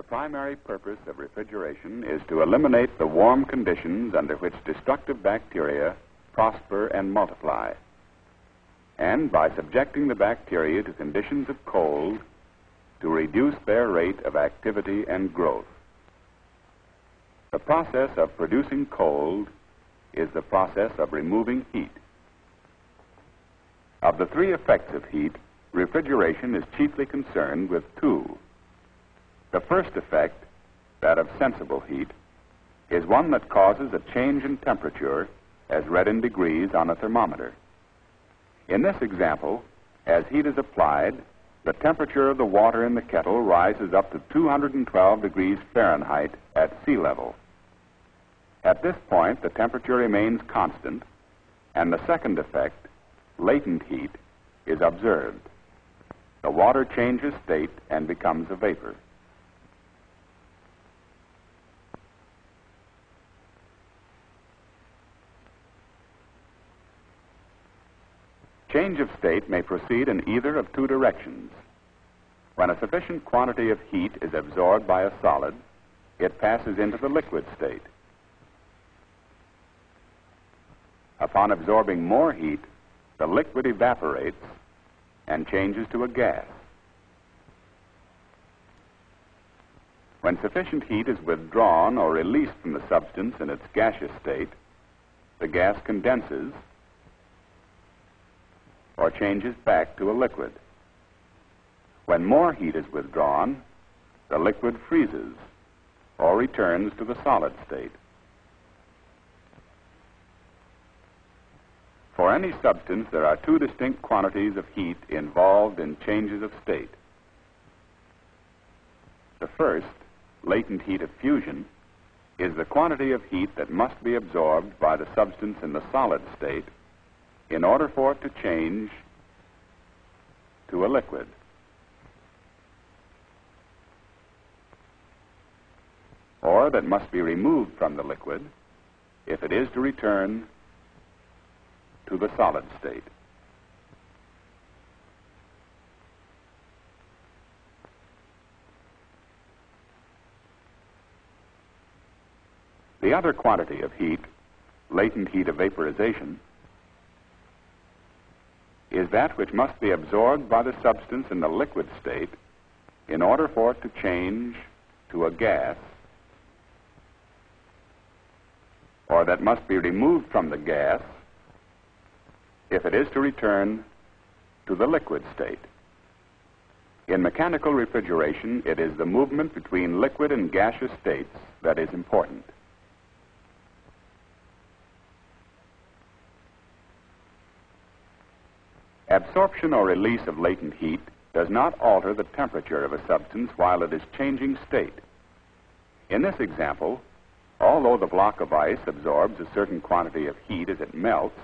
primary purpose of refrigeration is to eliminate the warm conditions under which destructive bacteria prosper and multiply, and by subjecting the bacteria to conditions of cold to reduce their rate of activity and growth. The process of producing cold is the process of removing heat. Of the three effects of heat, refrigeration is chiefly concerned with two. The first effect, that of sensible heat, is one that causes a change in temperature as read in degrees on a thermometer. In this example, as heat is applied, the temperature of the water in the kettle rises up to 212 degrees Fahrenheit at sea level. At this point, the temperature remains constant, and the second effect, latent heat, is observed. The water changes state and becomes a vapor. Change of state may proceed in either of two directions. When a sufficient quantity of heat is absorbed by a solid, it passes into the liquid state. Upon absorbing more heat, the liquid evaporates and changes to a gas. When sufficient heat is withdrawn or released from the substance in its gaseous state, the gas condenses or changes back to a liquid. When more heat is withdrawn, the liquid freezes or returns to the solid state. For any substance, there are two distinct quantities of heat involved in changes of state. The first, latent heat of fusion, is the quantity of heat that must be absorbed by the substance in the solid state in order for it to change to a liquid. Or that must be removed from the liquid if it is to return to the solid state. The other quantity of heat, latent heat of vaporization, is that which must be absorbed by the substance in the liquid state in order for it to change to a gas, or that must be removed from the gas if it is to return to the liquid state. In mechanical refrigeration, it is the movement between liquid and gaseous states that is important. Absorption or release of latent heat does not alter the temperature of a substance while it is changing state. In this example, although the block of ice absorbs a certain quantity of heat as it melts,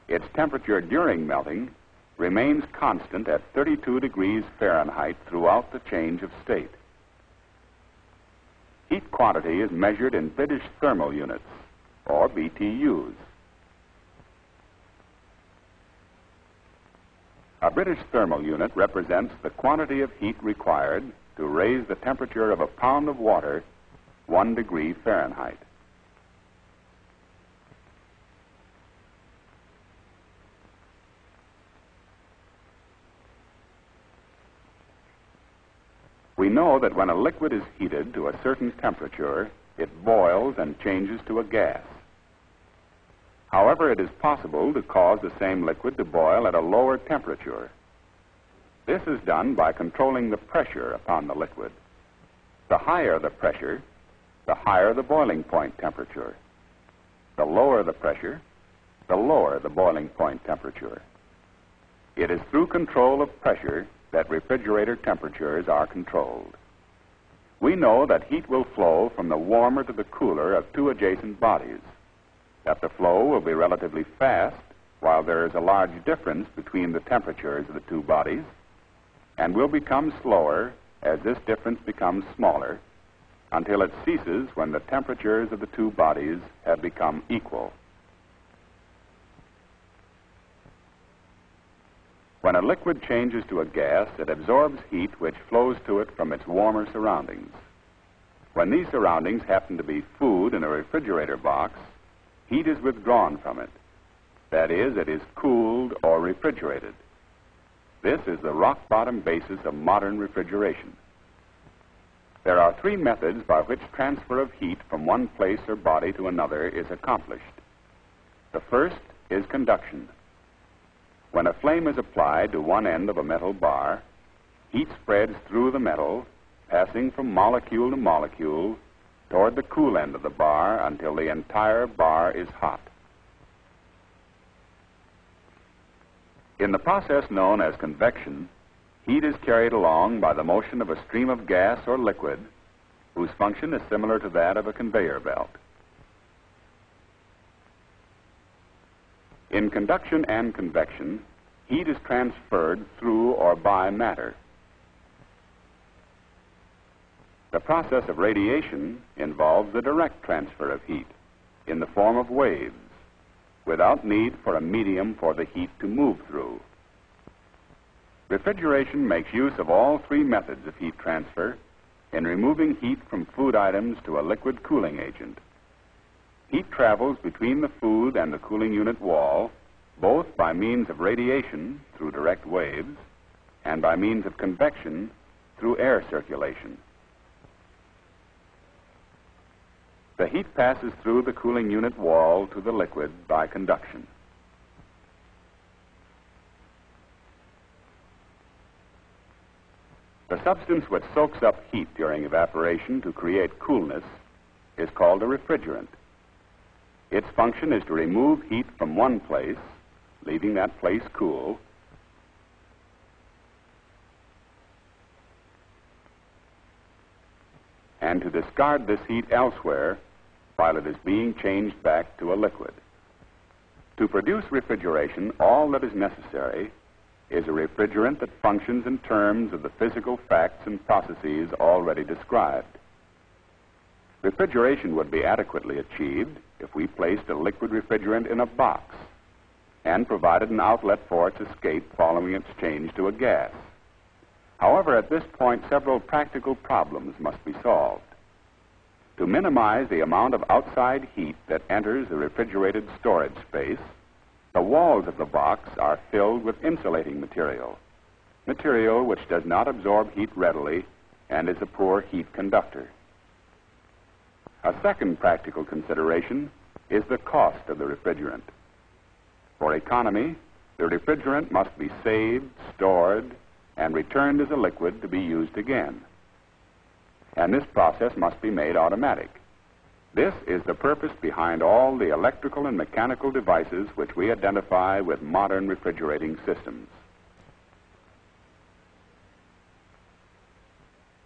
its temperature during melting remains constant at 32 degrees Fahrenheit throughout the change of state. Heat quantity is measured in British thermal units, or BTUs. A British thermal unit represents the quantity of heat required to raise the temperature of a pound of water 1 degree Fahrenheit. We know that when a liquid is heated to a certain temperature, it boils and changes to a gas. However, it is possible to cause the same liquid to boil at a lower temperature. This is done by controlling the pressure upon the liquid. The higher the pressure, the higher the boiling point temperature. The lower the pressure, the lower the boiling point temperature. It is through control of pressure that refrigerator temperatures are controlled. We know that heat will flow from the warmer to the cooler of two adjacent bodies, that the flow will be relatively fast while there is a large difference between the temperatures of the two bodies, and will become slower as this difference becomes smaller until it ceases when the temperatures of the two bodies have become equal. When a liquid changes to a gas, it absorbs heat which flows to it from its warmer surroundings. When these surroundings happen to be food in a refrigerator box, heat is withdrawn from it. That is, it is cooled or refrigerated. This is the rock-bottom basis of modern refrigeration. There are three methods by which transfer of heat from one place or body to another is accomplished. The first is conduction. When a flame is applied to one end of a metal bar, heat spreads through the metal, passing from molecule to molecule toward the cool end of the bar until the entire bar is hot. In the process known as convection, heat is carried along by the motion of a stream of gas or liquid whose function is similar to that of a conveyor belt. In conduction and convection, heat is transferred through or by matter. The process of radiation involves the direct transfer of heat in the form of waves, without need for a medium for the heat to move through. Refrigeration makes use of all three methods of heat transfer in removing heat from food items to a liquid cooling agent. Heat travels between the food and the cooling unit wall, both by means of radiation through direct waves and by means of convection through air circulation. The heat passes through the cooling unit wall to the liquid by conduction. The substance which soaks up heat during evaporation to create coolness is called a refrigerant. Its function is to remove heat from one place, leaving that place cool, and to discard this heat elsewhere while it is being changed back to a liquid. To produce refrigeration, all that is necessary is a refrigerant that functions in terms of the physical facts and processes already described. Refrigeration would be adequately achieved if we placed a liquid refrigerant in a box and provided an outlet for its escape following its change to a gas. However, at this point, several practical problems must be solved. To minimize the amount of outside heat that enters the refrigerated storage space, the walls of the box are filled with insulating material which does not absorb heat readily and is a poor heat conductor. A second practical consideration is the cost of the refrigerant. For economy, the refrigerant must be saved, stored, and returned as a liquid to be used again. And this process must be made automatic. This is the purpose behind all the electrical and mechanical devices which we identify with modern refrigerating systems.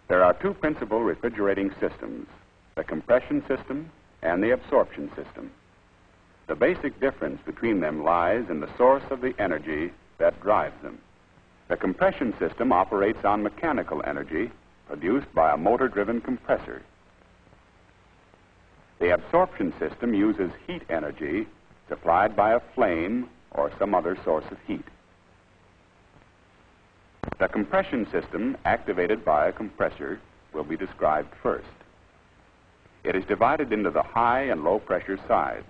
There are two principal refrigerating systems, the compression system and the absorption system. The basic difference between them lies in the source of the energy that drives them. The compression system operates on mechanical energy produced by a motor-driven compressor. The absorption system uses heat energy supplied by a flame or some other source of heat. The compression system, activated by a compressor, will be described first. It is divided into the high and low pressure sides.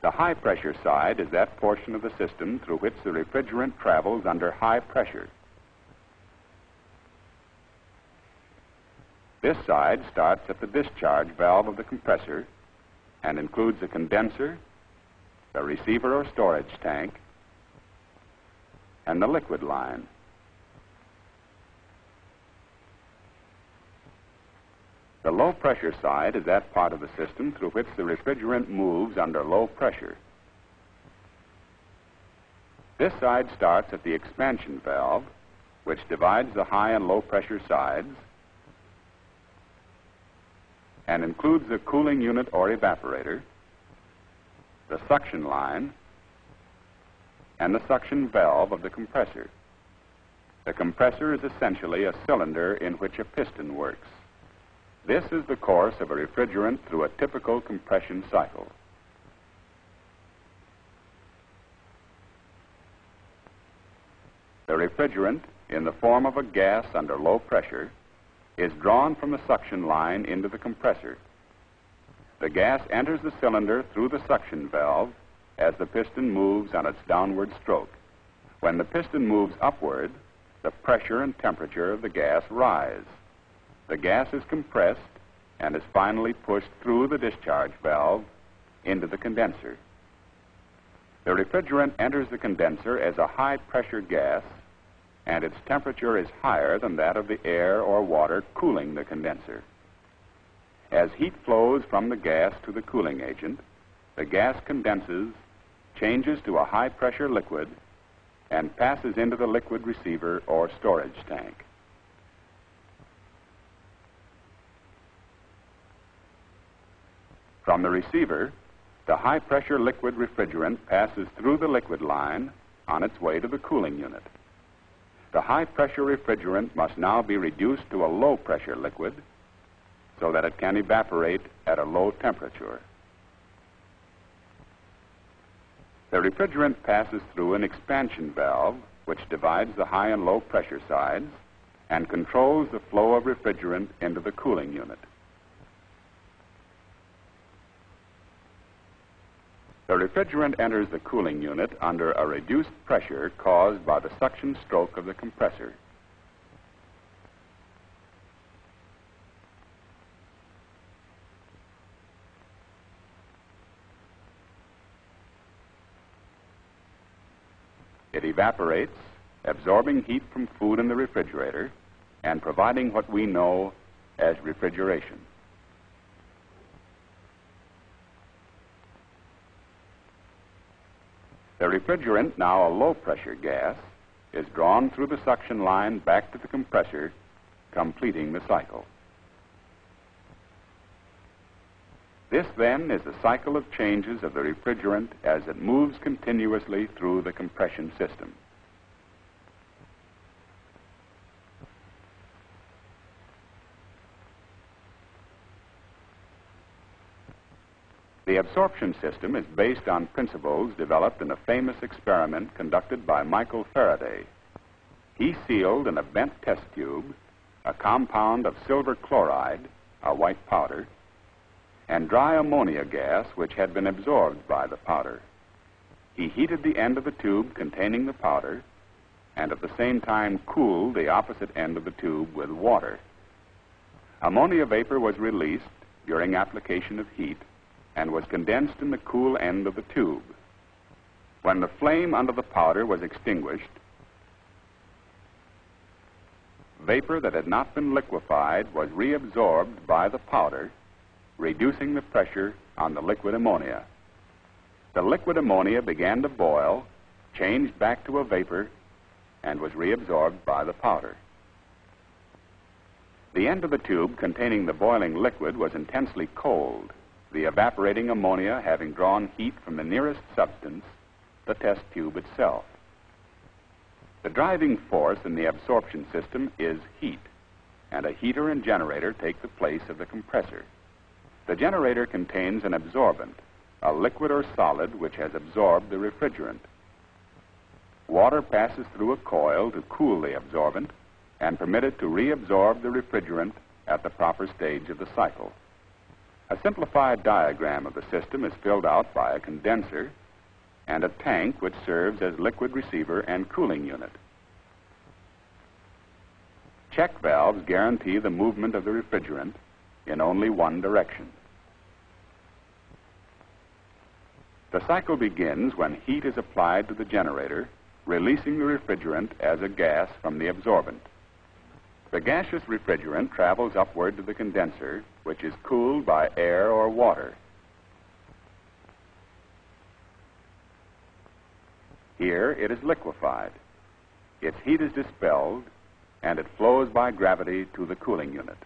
The high pressure side is that portion of the system through which the refrigerant travels under high pressure. This side starts at the discharge valve of the compressor and includes a condenser, the receiver or storage tank, and the liquid line. The low pressure side is that part of the system through which the refrigerant moves under low pressure. This side starts at the expansion valve, which divides the high and low pressure sides and includes the cooling unit or evaporator, the suction line, and the suction valve of the compressor. The compressor is essentially a cylinder in which a piston works. This is the course of a refrigerant through a typical compression cycle. The refrigerant, in the form of a gas under low pressure, is drawn from the suction line into the compressor. The gas enters the cylinder through the suction valve as the piston moves on its downward stroke. When the piston moves upward, the pressure and temperature of the gas rise. The gas is compressed and is finally pushed through the discharge valve into the condenser. The refrigerant enters the condenser as a high-pressure gas, and its temperature is higher than that of the air or water cooling the condenser. As heat flows from the gas to the cooling agent, the gas condenses, changes to a high-pressure liquid, and passes into the liquid receiver or storage tank. From the receiver, the high-pressure liquid refrigerant passes through the liquid line on its way to the cooling unit. The high-pressure refrigerant must now be reduced to a low-pressure liquid so that it can evaporate at a low temperature. The refrigerant passes through an expansion valve which divides the high and low pressure sides and controls the flow of refrigerant into the cooling unit. The refrigerant enters the cooling unit under a reduced pressure caused by the suction stroke of the compressor. It evaporates, absorbing heat from food in the refrigerator and providing what we know as refrigeration. The refrigerant, now a low-pressure gas, is drawn through the suction line back to the compressor, completing the cycle. This, then, is the cycle of changes of the refrigerant as it moves continuously through the compression system. The absorption system is based on principles developed in a famous experiment conducted by Michael Faraday. He sealed in a bent test tube a compound of silver chloride, a white powder, and dry ammonia gas which had been absorbed by the powder. He heated the end of the tube containing the powder and at the same time cooled the opposite end of the tube with water. Ammonia vapor was released during application of heat and was condensed in the cool end of the tube. When the flame under the powder was extinguished, vapor that had not been liquefied was reabsorbed by the powder, reducing the pressure on the liquid ammonia. The liquid ammonia began to boil, changed back to a vapor, and was reabsorbed by the powder. The end of the tube containing the boiling liquid was intensely cold, the evaporating ammonia having drawn heat from the nearest substance, the test tube itself. The driving force in the absorption system is heat, and a heater and generator take the place of the compressor. The generator contains an absorbent, a liquid or solid which has absorbed the refrigerant. Water passes through a coil to cool the absorbent and permit it to reabsorb the refrigerant at the proper stage of the cycle. A simplified diagram of the system is filled out by a condenser and a tank which serves as liquid receiver and cooling unit. Check valves guarantee the movement of the refrigerant in only one direction. The cycle begins when heat is applied to the generator, releasing the refrigerant as a gas from the absorbent. The gaseous refrigerant travels upward to the condenser, which is cooled by air or water. Here it is liquefied. Its heat is dispelled, and it flows by gravity to the cooling unit.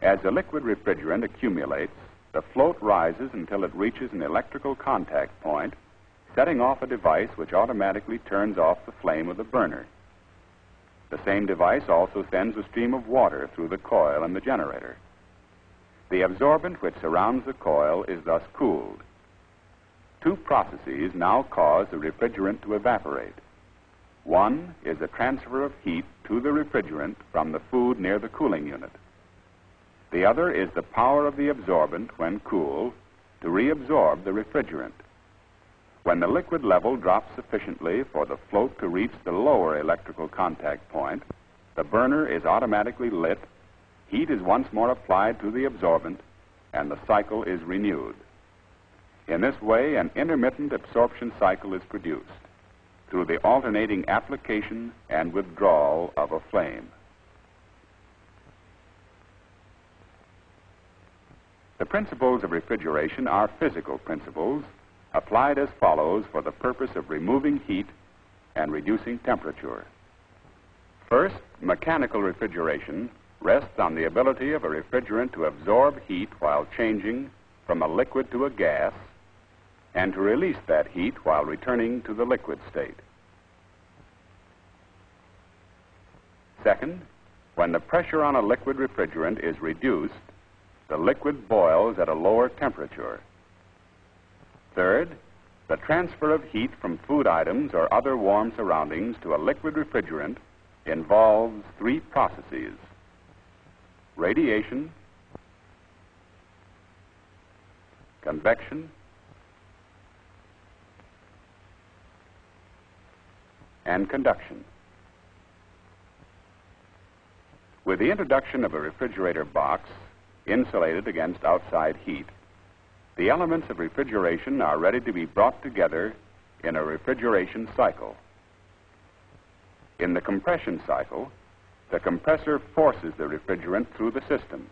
As the liquid refrigerant accumulates, the float rises until it reaches an electrical contact point, setting off a device which automatically turns off the flame of the burner. The same device also sends a stream of water through the coil in the generator. The absorbent which surrounds the coil is thus cooled. Two processes now cause the refrigerant to evaporate. One is the transfer of heat to the refrigerant from the food near the cooling unit. The other is the power of the absorbent, when cool, to reabsorb the refrigerant. When the liquid level drops sufficiently for the float to reach the lower electrical contact point, the burner is automatically lit, heat is once more applied to the absorbent, and the cycle is renewed. In this way, an intermittent absorption cycle is produced through the alternating application and withdrawal of a flame. The principles of refrigeration are physical principles applied as follows for the purpose of removing heat and reducing temperature. First, mechanical refrigeration rests on the ability of a refrigerant to absorb heat while changing from a liquid to a gas and to release that heat while returning to the liquid state. Second, when the pressure on a liquid refrigerant is reduced, the liquid boils at a lower temperature. Third, the transfer of heat from food items or other warm surroundings to a liquid refrigerant involves three processes: radiation, convection, and conduction. With the introduction of a refrigerator box insulated against outside heat, the elements of refrigeration are ready to be brought together in a refrigeration cycle. In the compression cycle, the compressor forces the refrigerant through the system.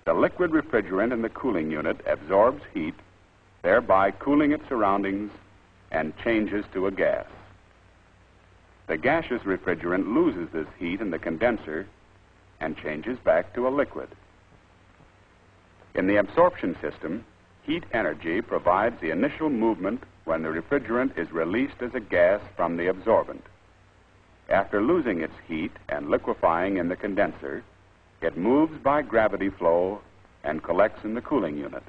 The liquid refrigerant in the cooling unit absorbs heat, thereby cooling its surroundings, and changes to a gas. The gaseous refrigerant loses this heat in the condenser and changes back to a liquid. In the absorption system, heat energy provides the initial movement when the refrigerant is released as a gas from the absorbent. After losing its heat and liquefying in the condenser, it moves by gravity flow and collects in the cooling unit.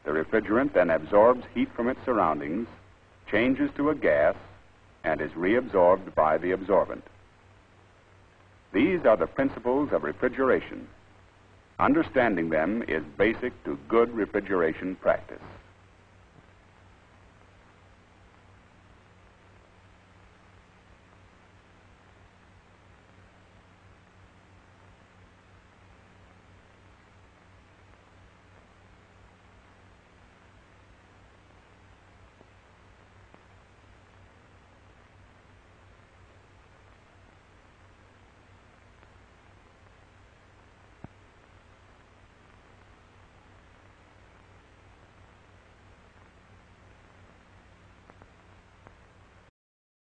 The refrigerant then absorbs heat from its surroundings, changes to a gas, and is reabsorbed by the absorbent. These are the principles of refrigeration. Understanding them is basic to good refrigeration practice.